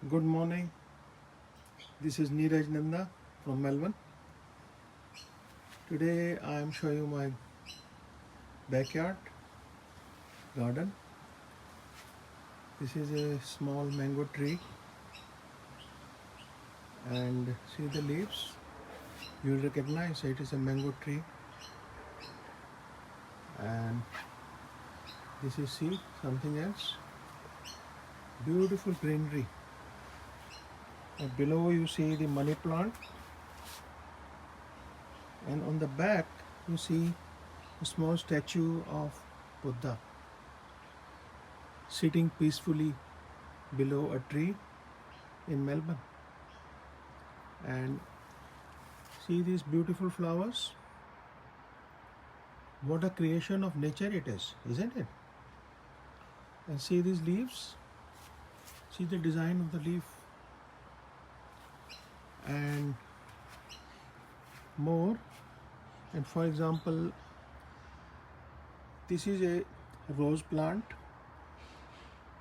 Good morning. This is Neeraj Nanda from Melbourne. Today I am showing you my backyard garden. This is a small mango tree and see the leaves. You will recognize it is a mango tree. And this is something else. Beautiful greenery. And below you see the money plant, and on the back you see a small statue of Buddha sitting peacefully below a tree in Melbourne. And see these beautiful flowers. What a creation of nature it is, isn't it? And see these leaves. See the design of the leaf. And more. And for example, this is a rose plant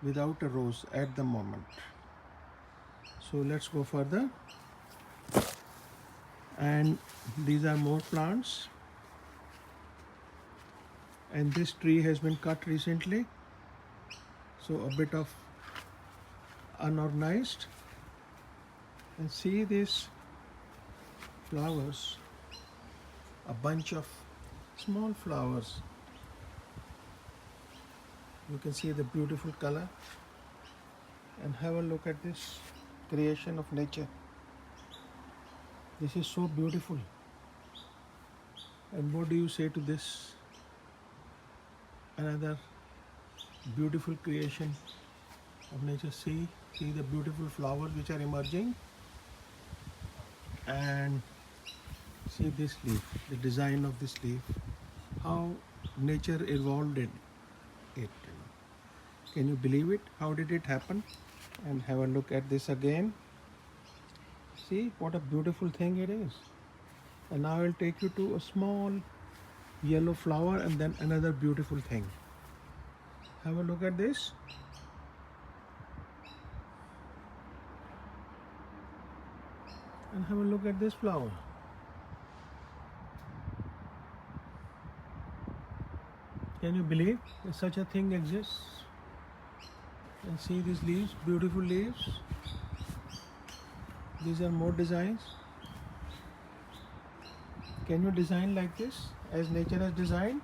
without a rose at the moment. So let's go further. And these are more plants. And this tree has been cut recently, so a bit of unorganized. And see these flowers, a bunch of small flowers. You can see the beautiful color. And have a look at this creation of nature. This is so beautiful. And what do you say to this? Another beautiful creation of nature. See the beautiful flowers which are emerging. And see this leaf, the design of this leaf, how nature evolved it. Can you believe it? How did it happen? And have a look at this again. See what a beautiful thing it is. And now I will take you to a small yellow flower and then another beautiful thing. Have a look at this. And have a look at this flower. Can you believe that such a thing exists? And see these leaves, beautiful leaves. These are more designs. Can you design like this as nature has designed?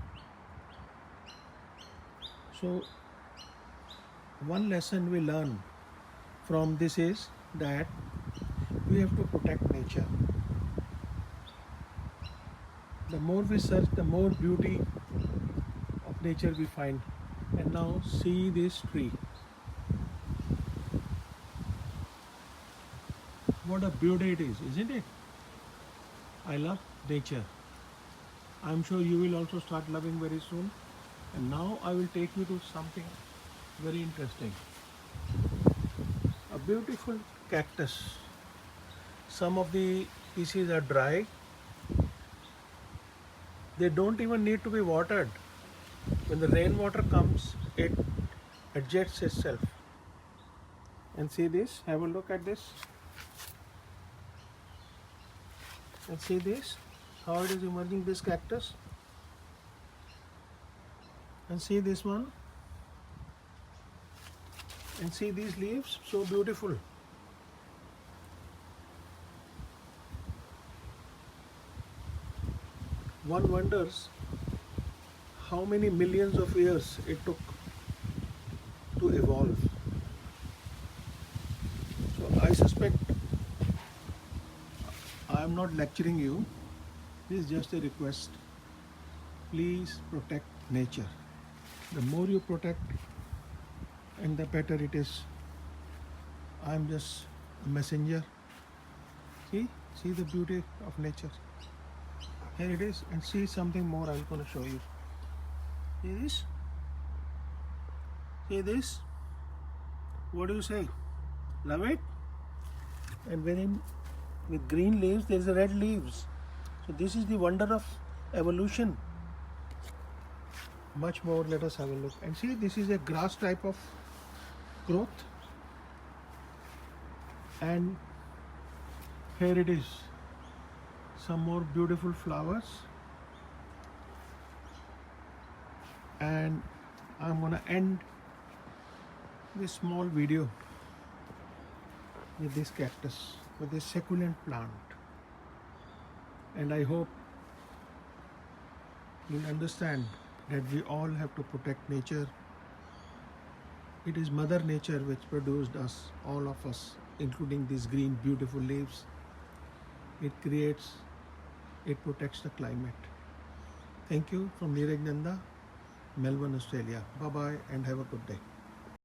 So one lesson we learn from this is that we have to protect nature. The more we search, the more beauty of nature we find. And now see this tree. What a beauty it is, isn't it? I love nature. I'm sure you will also start loving very soon. And now I will take you to something very interesting. A beautiful cactus. Some of the pieces are dry. They don't even need to be watered. When the rainwater comes, it adjusts itself. And see this, have a look at this. And see this, how it is emerging, this cactus. And see this one. And see these leaves, so beautiful. One wonders how many millions of years it took to evolve. So I suspect, I am not lecturing you, this is just a request. Please protect nature. The more you protect, and the better it is. I am just a messenger. See the beauty of nature. Here it is, and see something more I'm going to show you. See this? See this? What do you say? Love it? And with green leaves, there is a red leaves. So this is the wonder of evolution. Much more, let us have a look. And see, this is a grass type of growth. And here it is, some more beautiful flowers. And I'm gonna end this small video with this cactus, with this succulent plant. And I hope you'll understand that we all have to protect nature. It is Mother Nature which produced us, all of us, including these green beautiful leaves. It creates, it protects the climate. Thank you from Neeraj Nanda, Melbourne, Australia. Bye bye and have a good day.